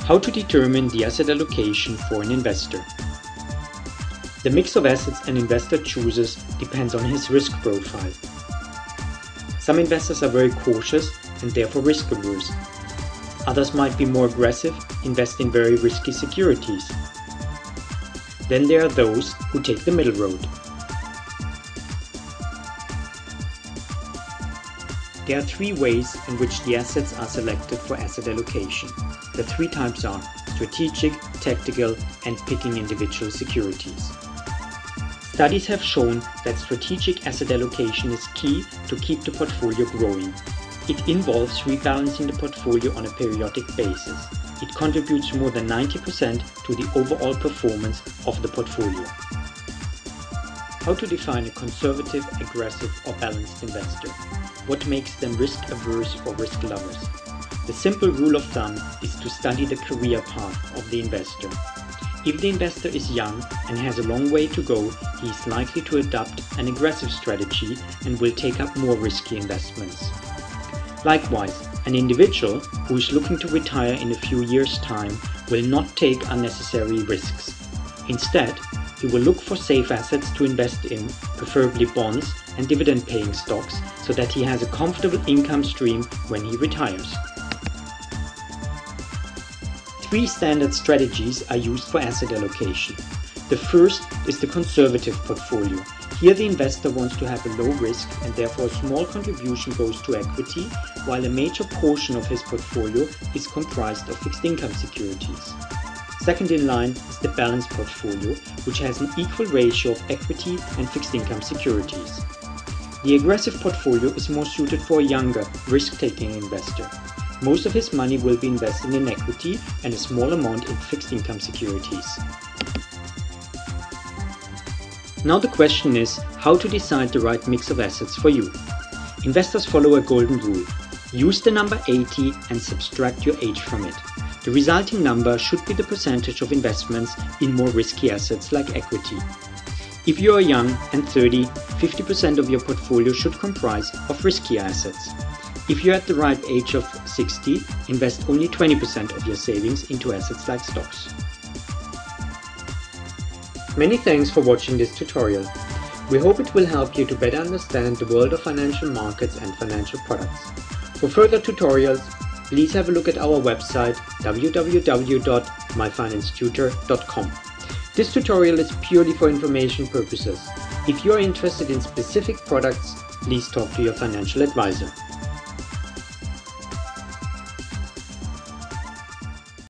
How to determine the asset allocation for an investor. The mix of assets an investor chooses depends on his risk profile. Some investors are very cautious and therefore risk averse. Others might be more aggressive, invest in very risky securities. Then there are those who take the middle road. There are three ways in which the assets are selected for asset allocation. The three types are strategic, tactical, and picking individual securities. Studies have shown that strategic asset allocation is key to keep the portfolio growing. It involves rebalancing the portfolio on a periodic basis. It contributes more than 90% to the overall performance of the portfolio. How to define a conservative, aggressive, or balanced investor? What makes them risk-averse or risk lovers? The simple rule of thumb is to study the career path of the investor. If the investor is young and has a long way to go, he is likely to adopt an aggressive strategy and will take up more risky investments. Likewise, an individual who is looking to retire in a few years' time will not take unnecessary risks. Instead, he will look for safe assets to invest in, preferably bonds and dividend-paying stocks, so that he has a comfortable income stream when he retires. Three standard strategies are used for asset allocation. The first is the conservative portfolio. Here the investor wants to have a low risk and therefore a small contribution goes to equity, while a major portion of his portfolio is comprised of fixed income securities. Second in line is the balanced portfolio, which has an equal ratio of equity and fixed income securities. The aggressive portfolio is more suited for a younger, risk-taking investor. Most of his money will be invested in equity and a small amount in fixed income securities. Now the question is how to decide the right mix of assets for you. Investors follow a golden rule. Use the number 80 and subtract your age from it. The resulting number should be the percentage of investments in more risky assets like equity. If you are young and 30, 50% of your portfolio should comprise of riskier assets. If you're at the ripe age of 60, invest only 20% of your savings into assets like stocks. Many thanks for watching this tutorial. We hope it will help you to better understand the world of financial markets and financial products. For further tutorials, please have a look at our website www.myfinancetutor.com. This tutorial is purely for information purposes. If you are interested in specific products, please talk to your financial advisor.